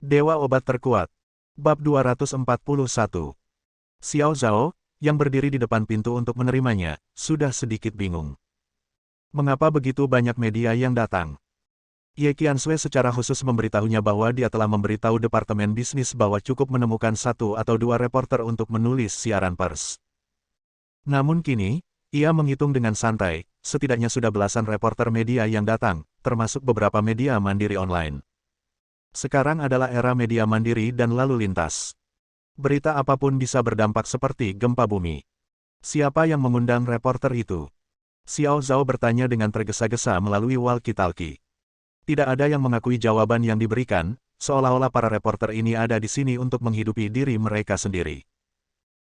Dewa Obat Terkuat. Bab 241. Xiao Zhao, yang berdiri di depan pintu untuk menerimanya, sudah sedikit bingung. Mengapa begitu banyak media yang datang? Ye Qianxue secara khusus memberitahunya bahwa dia telah memberitahu Departemen Bisnis bahwa cukup menemukan 1 atau 2 reporter untuk menulis siaran pers. Namun kini, ia menghitung dengan santai, setidaknya sudah belasan reporter media yang datang, termasuk beberapa media mandiri online. Sekarang adalah era media mandiri dan lalu lintas. Berita apapun bisa berdampak seperti gempa bumi. Siapa yang mengundang reporter itu? Xiao Zhao bertanya dengan tergesa-gesa melalui walkie-talkie. Tidak ada yang mengakui jawaban yang diberikan, seolah-olah para reporter ini ada di sini untuk menghidupi diri mereka sendiri.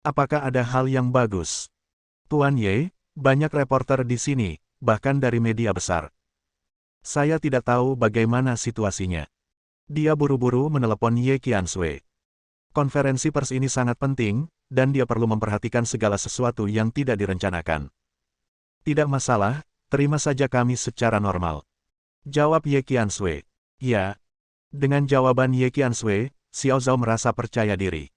Apakah ada hal yang bagus? Tuan Ye, banyak reporter di sini, bahkan dari media besar. Saya tidak tahu bagaimana situasinya. Dia buru-buru menelepon Ye Qianxue. Konferensi pers ini sangat penting, dan dia perlu memperhatikan segala sesuatu yang tidak direncanakan. Tidak masalah, terima saja kami secara normal. Jawab Ye Qianxue. Ya. Dengan jawaban Ye Qianxue, Xiao Zhao merasa percaya diri.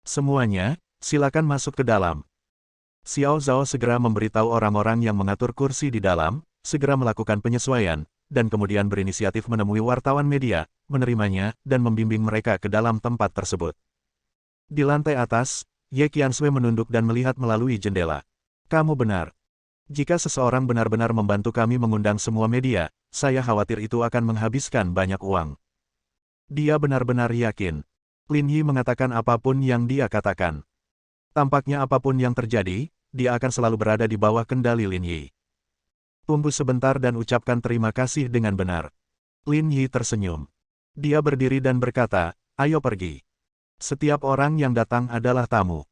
Semuanya, silakan masuk ke dalam. Xiao Zhao segera memberitahu orang-orang yang mengatur kursi di dalam, segera melakukan penyesuaian, dan kemudian berinisiatif menemui wartawan media, menerimanya, dan membimbing mereka ke dalam tempat tersebut. Di lantai atas, Ye Qianxue menunduk dan melihat melalui jendela. Kamu benar. Jika seseorang benar-benar membantu kami mengundang semua media, saya khawatir itu akan menghabiskan banyak uang. Dia benar-benar yakin. Lin Yi mengatakan apapun yang dia katakan. Tampaknya apapun yang terjadi, dia akan selalu berada di bawah kendali Lin Yi. Tunggu sebentar dan ucapkan terima kasih dengan benar. Lin Yi tersenyum. Dia berdiri dan berkata, ayo pergi. Setiap orang yang datang adalah tamu.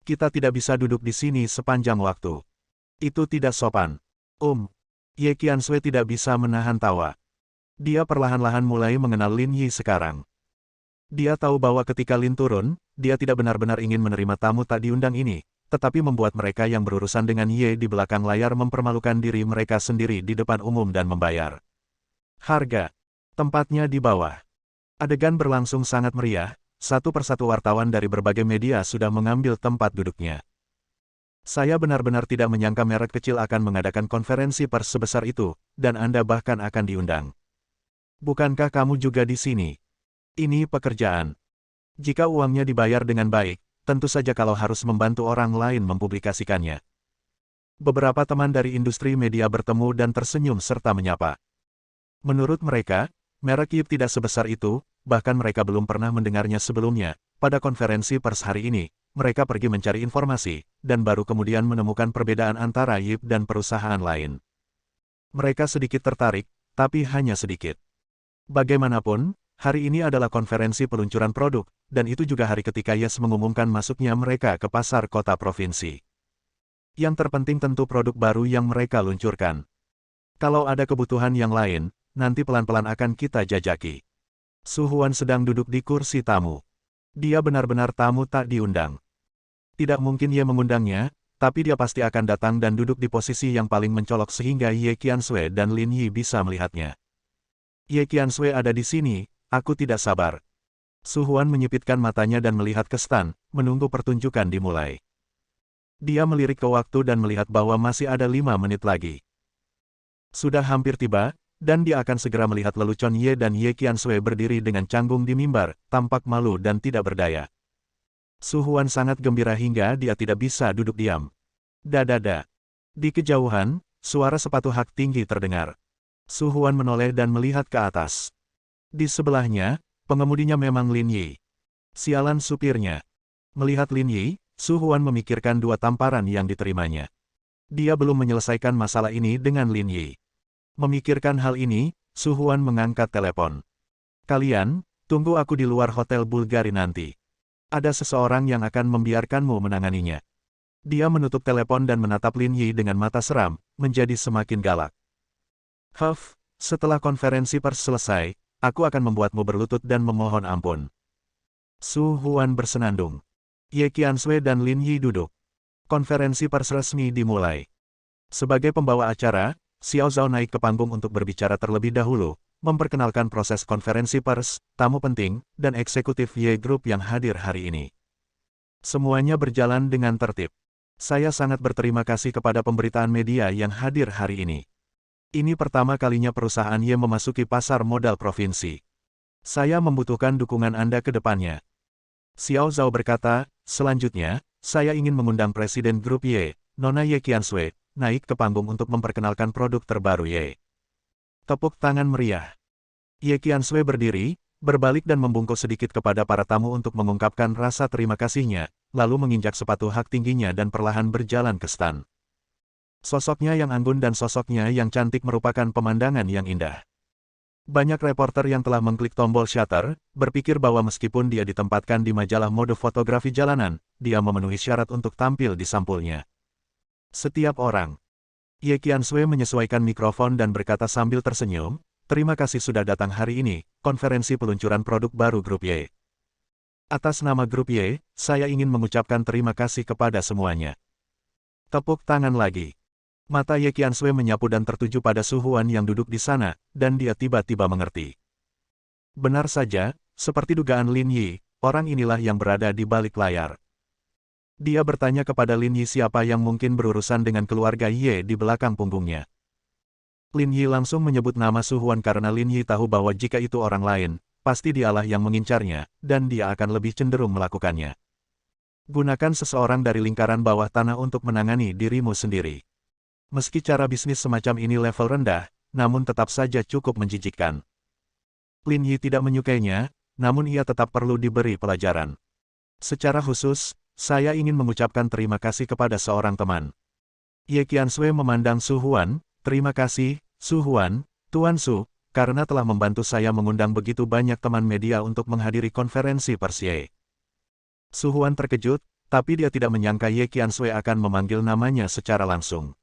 Kita tidak bisa duduk di sini sepanjang waktu. Itu tidak sopan. Ye Qianxue tidak bisa menahan tawa. Dia perlahan-lahan mulai mengenal Lin Yi sekarang. Dia tahu bahwa ketika Lin turun, dia tidak benar-benar ingin menerima tamu tak diundang ini, tetapi membuat mereka yang berurusan dengan Ye di belakang layar mempermalukan diri mereka sendiri di depan umum dan membayar harga. Tempatnya di bawah. Adegan berlangsung sangat meriah, satu persatu wartawan dari berbagai media sudah mengambil tempat duduknya. Saya benar-benar tidak menyangka merek kecil akan mengadakan konferensi pers sebesar itu, dan Anda bahkan akan diundang. Bukankah kamu juga di sini? Ini pekerjaan. Jika uangnya dibayar dengan baik, tentu saja kalau harus membantu orang lain mempublikasikannya. Beberapa teman dari industri media bertemu dan tersenyum serta menyapa. Menurut mereka, merek Yip tidak sebesar itu, bahkan mereka belum pernah mendengarnya sebelumnya. Pada konferensi pers hari ini, mereka pergi mencari informasi, dan baru kemudian menemukan perbedaan antara Yip dan perusahaan lain. Mereka sedikit tertarik, tapi hanya sedikit. Bagaimanapun, hari ini adalah konferensi peluncuran produk, dan itu juga hari ketika Yes mengumumkan masuknya mereka ke pasar kota provinsi. Yang terpenting tentu produk baru yang mereka luncurkan. Kalau ada kebutuhan yang lain, nanti pelan-pelan akan kita jajaki. Su Huan sedang duduk di kursi tamu. Dia benar-benar tamu tak diundang. Tidak mungkin Ye mengundangnya, tapi dia pasti akan datang dan duduk di posisi yang paling mencolok sehingga Ye Qianxue dan Lin Yi bisa melihatnya. Ye Qianxue ada di sini, aku tidak sabar. Su Huan menyipitkan matanya dan melihat ke stan, menunggu pertunjukan dimulai. Dia melirik ke waktu dan melihat bahwa masih ada 5 menit lagi. Sudah hampir tiba, dan dia akan segera melihat lelucon Ye dan Ye Qianxue berdiri dengan canggung di mimbar, tampak malu dan tidak berdaya. Su Huan sangat gembira hingga dia tidak bisa duduk diam. Dadada. Di kejauhan, suara sepatu hak tinggi terdengar. Su Huan menoleh dan melihat ke atas. Di sebelahnya, pengemudinya memang Lin Yi. Sialan supirnya. Melihat Lin Yi, Su Huan memikirkan 2 tamparan yang diterimanya. Dia belum menyelesaikan masalah ini dengan Lin Yi. Memikirkan hal ini, Su Huan mengangkat telepon. Kalian, tunggu aku di luar Hotel Bulgari nanti. Ada seseorang yang akan membiarkanmu menanganinya. Dia menutup telepon dan menatap Lin Yi dengan mata seram, menjadi semakin galak. Setelah konferensi pers selesai, aku akan membuatmu berlutut dan memohon ampun. Su Huan bersenandung. Ye Qianxue dan Lin Yi duduk. Konferensi pers resmi dimulai. Sebagai pembawa acara, Xiao Zhao naik ke panggung untuk berbicara terlebih dahulu, memperkenalkan proses konferensi pers, tamu penting, dan eksekutif Y Group yang hadir hari ini. Semuanya berjalan dengan tertib. Saya sangat berterima kasih kepada pemberitaan media yang hadir hari ini. Ini pertama kalinya perusahaan Y memasuki pasar modal provinsi. Saya membutuhkan dukungan Anda ke depannya. Xiao Zhao berkata, selanjutnya, saya ingin mengundang Presiden Grup Y, Nona Ye Qianshui, naik ke panggung untuk memperkenalkan produk terbaru Y. Tepuk tangan meriah. Ye Qianshui berdiri, berbalik dan membungkuk sedikit kepada para tamu untuk mengungkapkan rasa terima kasihnya, lalu menginjak sepatu hak tingginya dan perlahan berjalan ke stan. Sosoknya yang anggun dan sosoknya yang cantik merupakan pemandangan yang indah. Banyak reporter yang telah mengklik tombol shutter, berpikir bahwa meskipun dia ditempatkan di majalah mode fotografi jalanan, dia memenuhi syarat untuk tampil di sampulnya. Setiap orang. Ye Qianshui menyesuaikan mikrofon dan berkata sambil tersenyum, terima kasih sudah datang hari ini, konferensi peluncuran produk baru Grup Y. Atas nama Grup Y, saya ingin mengucapkan terima kasih kepada semuanya. Tepuk tangan lagi. Mata Ye Qianshui menyapu dan tertuju pada Su Huan yang duduk di sana, dan dia tiba-tiba mengerti. Benar saja, seperti dugaan Lin Yi, orang inilah yang berada di balik layar. Dia bertanya kepada Lin Yi siapa yang mungkin berurusan dengan keluarga Ye di belakang punggungnya. Lin Yi langsung menyebut nama Su Huan karena Lin Yi tahu bahwa jika itu orang lain, pasti dialah yang mengincarnya, dan dia akan lebih cenderung melakukannya. Gunakan seseorang dari lingkaran bawah tanah untuk menangani dirimu sendiri. Meski cara bisnis semacam ini level rendah, namun tetap saja cukup menjijikkan. Lin Yi tidak menyukainya, namun ia tetap perlu diberi pelajaran. Secara khusus, saya ingin mengucapkan terima kasih kepada seorang teman. Ye Qianshui memandang Su Huan, terima kasih, Su Huan, Tuan Su, karena telah membantu saya mengundang begitu banyak teman media untuk menghadiri konferensi pers Y. Su Huan terkejut, tapi dia tidak menyangka Ye Qianshui akan memanggil namanya secara langsung.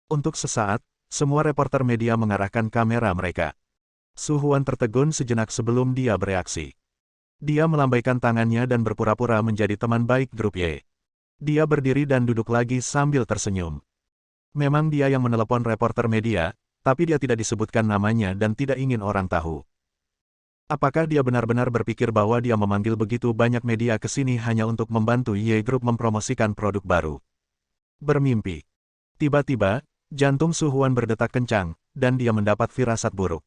Untuk sesaat, semua reporter media mengarahkan kamera mereka. Su Huan tertegun sejenak sebelum dia bereaksi. Dia melambaikan tangannya dan berpura-pura menjadi teman baik Grup Y. Dia berdiri dan duduk lagi sambil tersenyum. Memang dia yang menelepon reporter media, tapi dia tidak disebutkan namanya dan tidak ingin orang tahu. Apakah dia benar-benar berpikir bahwa dia memanggil begitu banyak media ke sini hanya untuk membantu Y Group mempromosikan produk baru? Bermimpi. Tiba-tiba, jantung Su Huan berdetak kencang, dan dia mendapat firasat buruk.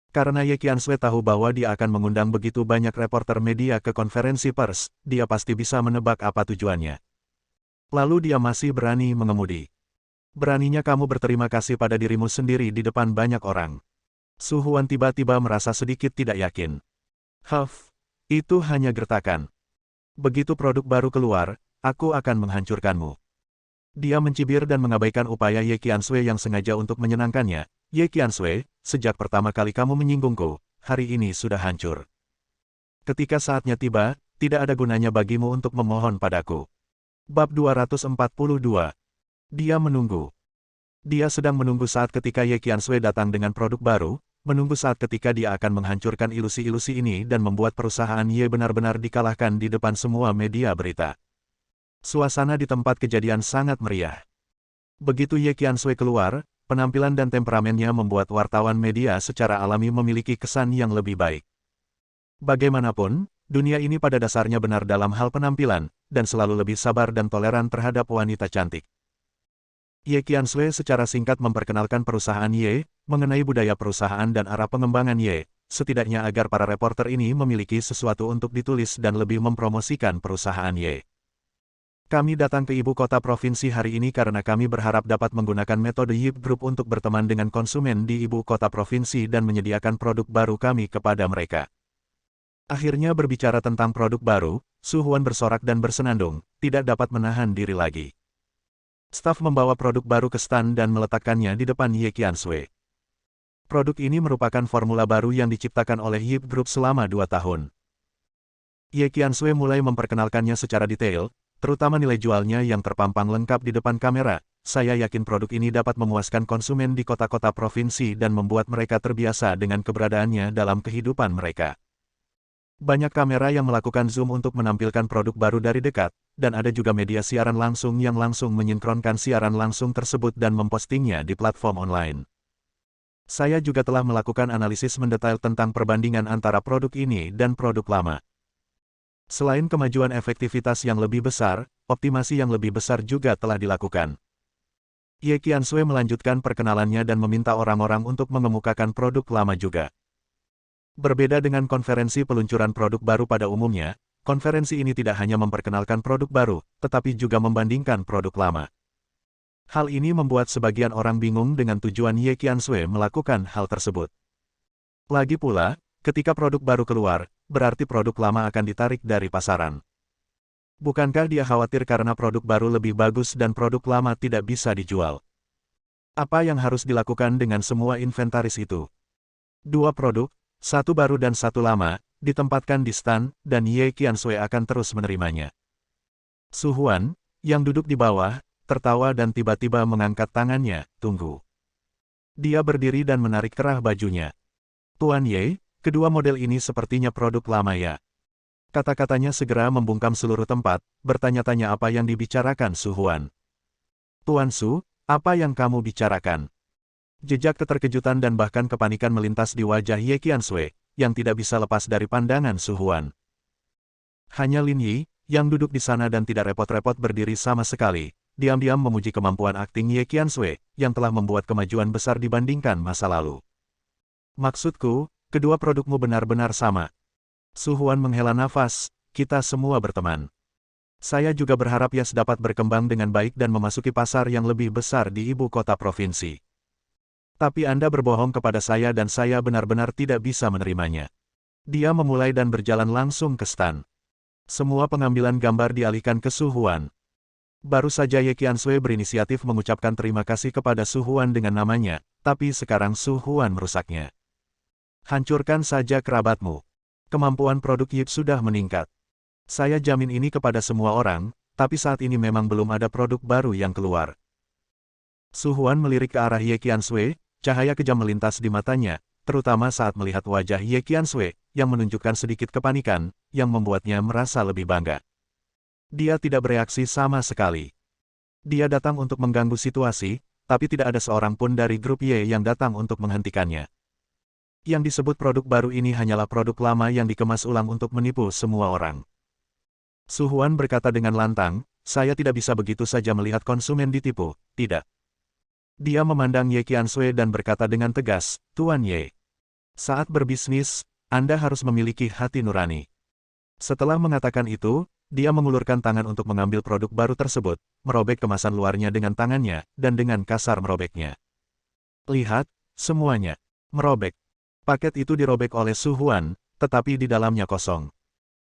Karena Ye Qianshui tahu bahwa dia akan mengundang begitu banyak reporter media ke konferensi pers, dia pasti bisa menebak apa tujuannya. Lalu dia masih berani mengemudi. Beraninya kamu berterima kasih pada dirimu sendiri di depan banyak orang. Su Huan tiba-tiba merasa sedikit tidak yakin. Itu hanya gertakan. Begitu produk baru keluar, aku akan menghancurkanmu. Dia mencibir dan mengabaikan upaya Ye Qianshui yang sengaja untuk menyenangkannya. Ye Qianshui, sejak pertama kali kamu menyinggungku, hari ini sudah hancur. Ketika saatnya tiba, tidak ada gunanya bagimu untuk memohon padaku. Bab 242. Dia menunggu. Dia sedang menunggu saat ketika Ye Qianshui datang dengan produk baru, menunggu saat ketika dia akan menghancurkan ilusi-ilusi ini dan membuat perusahaan Ye benar-benar dikalahkan di depan semua media berita. Suasana di tempat kejadian sangat meriah. Begitu Ye Qianshui keluar, penampilan dan temperamennya membuat wartawan media secara alami memiliki kesan yang lebih baik. Bagaimanapun, dunia ini pada dasarnya benar dalam hal penampilan, dan selalu lebih sabar dan toleran terhadap wanita cantik. Ye Qianshui secara singkat memperkenalkan perusahaan Ye, mengenai budaya perusahaan dan arah pengembangan Ye, setidaknya agar para reporter ini memiliki sesuatu untuk ditulis dan lebih mempromosikan perusahaan Ye. Kami datang ke ibu kota provinsi hari ini karena kami berharap dapat menggunakan metode Yip Group untuk berteman dengan konsumen di ibu kota provinsi dan menyediakan produk baru kami kepada mereka. Akhirnya berbicara tentang produk baru, Su Huan bersorak dan bersenandung, tidak dapat menahan diri lagi. Staf membawa produk baru ke stan dan meletakkannya di depan Ye Qianshui. Produk ini merupakan formula baru yang diciptakan oleh Yip Group selama 2 tahun. Ye Qianshui mulai memperkenalkannya secara detail, terutama nilai jualnya yang terpampang lengkap di depan kamera. Saya yakin produk ini dapat memuaskan konsumen di kota-kota provinsi dan membuat mereka terbiasa dengan keberadaannya dalam kehidupan mereka. Banyak kamera yang melakukan zoom untuk menampilkan produk baru dari dekat, dan ada juga media siaran langsung yang langsung menyinkronkan siaran langsung tersebut dan mempostingnya di platform online. Saya juga telah melakukan analisis mendetail tentang perbandingan antara produk ini dan produk lama. Selain kemajuan efektivitas yang lebih besar, optimasi yang lebih besar juga telah dilakukan. Ye Qiansui melanjutkan perkenalannya dan meminta orang-orang untuk mengemukakan produk lama juga. Berbeda dengan konferensi peluncuran produk baru pada umumnya, konferensi ini tidak hanya memperkenalkan produk baru, tetapi juga membandingkan produk lama. Hal ini membuat sebagian orang bingung dengan tujuan Ye Qiansui melakukan hal tersebut. Lagi pula, ketika produk baru keluar, berarti produk lama akan ditarik dari pasaran. Bukankah dia khawatir karena produk baru lebih bagus dan produk lama tidak bisa dijual? Apa yang harus dilakukan dengan semua inventaris itu? Dua produk, satu baru dan satu lama, ditempatkan di stan, dan Ye Qiansui akan terus menerimanya. Su Huan, yang duduk di bawah, tertawa dan tiba-tiba mengangkat tangannya, tunggu. Dia berdiri dan menarik kerah bajunya. Tuan Ye, kedua model ini sepertinya produk lama ya. Kata-katanya segera membungkam seluruh tempat, bertanya-tanya apa yang dibicarakan Su Huan. Tuan Su, apa yang kamu bicarakan? Jejak keterkejutan dan bahkan kepanikan melintas di wajah Ye Qiansui, yang tidak bisa lepas dari pandangan Su Huan. Hanya Lin Yi, yang duduk di sana dan tidak repot-repot berdiri sama sekali, diam-diam memuji kemampuan akting Ye Qiansui, yang telah membuat kemajuan besar dibandingkan masa lalu. Maksudku, kedua produkmu benar-benar sama. Su Huan menghela nafas, kita semua berteman. Saya juga berharap Yas dapat berkembang dengan baik dan memasuki pasar yang lebih besar di ibu kota provinsi. Tapi Anda berbohong kepada saya dan saya benar-benar tidak bisa menerimanya. Dia memulai dan berjalan langsung ke stan. Semua pengambilan gambar dialihkan ke Su Huan. Baru saja Ye Qiansui berinisiatif mengucapkan terima kasih kepada Su Huan dengan namanya, tapi sekarang Su Huan merusaknya. Hancurkan saja kerabatmu. Kemampuan produk Yip sudah meningkat. Saya jamin ini kepada semua orang, tapi saat ini memang belum ada produk baru yang keluar. Su Huan melirik ke arah Ye Qiansui, cahaya kejam melintas di matanya, terutama saat melihat wajah Ye Qiansui, yang menunjukkan sedikit kepanikan, yang membuatnya merasa lebih bangga. Dia tidak bereaksi sama sekali. Dia datang untuk mengganggu situasi, tapi tidak ada seorang pun dari grup Ye yang datang untuk menghentikannya. Yang disebut produk baru ini hanyalah produk lama yang dikemas ulang untuk menipu semua orang. Su Huan berkata dengan lantang, saya tidak bisa begitu saja melihat konsumen ditipu, tidak. Dia memandang Ye Qiansui dan berkata dengan tegas, Tuan Ye. Saat berbisnis, Anda harus memiliki hati nurani. Setelah mengatakan itu, dia mengulurkan tangan untuk mengambil produk baru tersebut, merobek kemasan luarnya dengan tangannya, dan dengan kasar merobeknya. Lihat, semuanya merobek. Paket itu dirobek oleh Su Huan, tetapi di dalamnya kosong.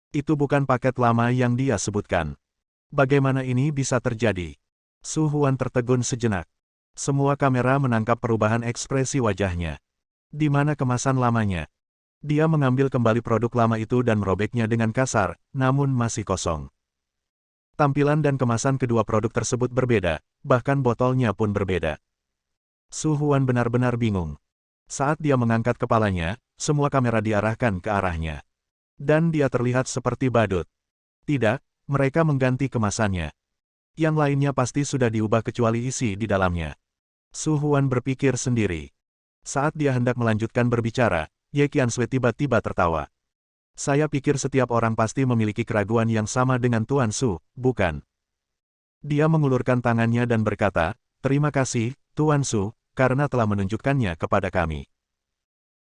Itu bukan paket lama yang dia sebutkan. Bagaimana ini bisa terjadi? Su Huan tertegun sejenak. Semua kamera menangkap perubahan ekspresi wajahnya. Di mana kemasan lamanya? Dia mengambil kembali produk lama itu dan merobeknya dengan kasar, namun masih kosong. Tampilan dan kemasan kedua produk tersebut berbeda, bahkan botolnya pun berbeda. Su Huan benar-benar bingung. Saat dia mengangkat kepalanya, semua kamera diarahkan ke arahnya. Dan dia terlihat seperti badut. Tidak, mereka mengganti kemasannya. Yang lainnya pasti sudah diubah kecuali isi di dalamnya. Su Huan berpikir sendiri. Saat dia hendak melanjutkan berbicara, Ye Qiansui tiba-tiba tertawa. Saya pikir setiap orang pasti memiliki keraguan yang sama dengan Tuan Su, bukan? Dia mengulurkan tangannya dan berkata, terima kasih, Tuan Su, karena telah menunjukkannya kepada kami.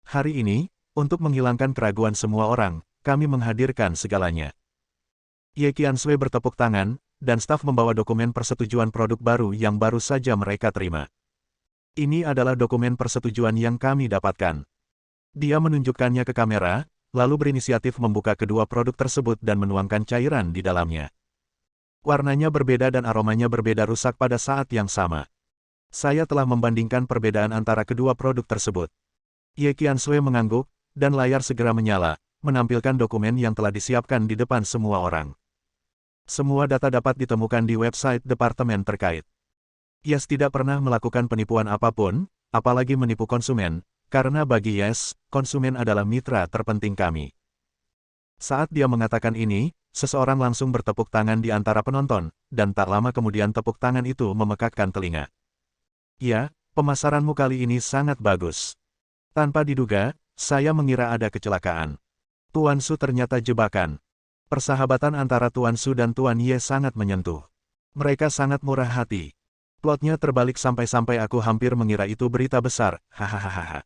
Hari ini, untuk menghilangkan keraguan semua orang, kami menghadirkan segalanya. Ye Qiansui bertepuk tangan, dan staf membawa dokumen persetujuan produk baru yang baru saja mereka terima. Ini adalah dokumen persetujuan yang kami dapatkan. Dia menunjukkannya ke kamera, lalu berinisiatif membuka kedua produk tersebut dan menuangkan cairan di dalamnya. Warnanya berbeda dan aromanya berbeda rusak pada saat yang sama. Saya telah membandingkan perbedaan antara kedua produk tersebut. Ye Qiansui mengangguk, dan layar segera menyala, menampilkan dokumen yang telah disiapkan di depan semua orang. Semua data dapat ditemukan di website departemen terkait. Yes tidak pernah melakukan penipuan apapun, apalagi menipu konsumen, karena bagi Yes, konsumen adalah mitra terpenting kami. Saat dia mengatakan ini, seseorang langsung bertepuk tangan di antara penonton, dan tak lama kemudian tepuk tangan itu memekakkan telinga. Ya, pemasaranmu kali ini sangat bagus. Tanpa diduga, saya mengira ada kecelakaan. Tuan Su ternyata jebakan. Persahabatan antara Tuan Su dan Tuan Ye sangat menyentuh. Mereka sangat murah hati. Plotnya terbalik sampai-sampai aku hampir mengira itu berita besar, hahaha.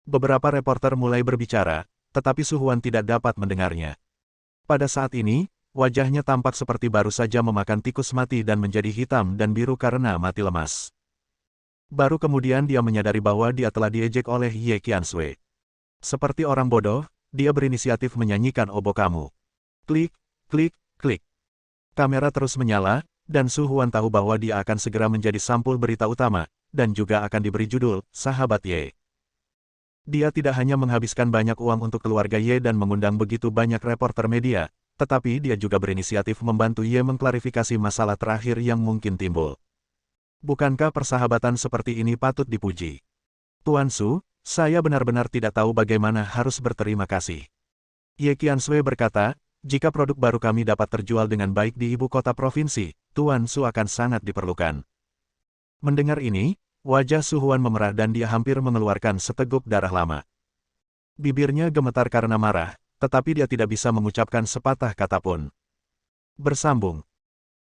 Beberapa reporter mulai berbicara, tetapi Su Huan tidak dapat mendengarnya. Pada saat ini, wajahnya tampak seperti baru saja memakan tikus mati dan menjadi hitam dan biru karena mati lemas. Baru kemudian dia menyadari bahwa dia telah diejek oleh Ye Qianshui. Seperti orang bodoh, dia berinisiatif menyanyikan obo kamu. Klik, klik, klik. Kamera terus menyala, dan Su Huan tahu bahwa dia akan segera menjadi sampul berita utama, dan juga akan diberi judul, Sahabat Ye. Dia tidak hanya menghabiskan banyak uang untuk keluarga Ye dan mengundang begitu banyak reporter media, tetapi dia juga berinisiatif membantu Ye mengklarifikasi masalah terakhir yang mungkin timbul. Bukankah persahabatan seperti ini patut dipuji? Tuan Su, saya benar-benar tidak tahu bagaimana harus berterima kasih. Ye Qianshui berkata, jika produk baru kami dapat terjual dengan baik di ibu kota provinsi, Tuan Su akan sangat diperlukan. Mendengar ini, wajah Su Huan memerah dan dia hampir mengeluarkan seteguk darah lama. Bibirnya gemetar karena marah, tetapi dia tidak bisa mengucapkan sepatah kata pun. Bersambung.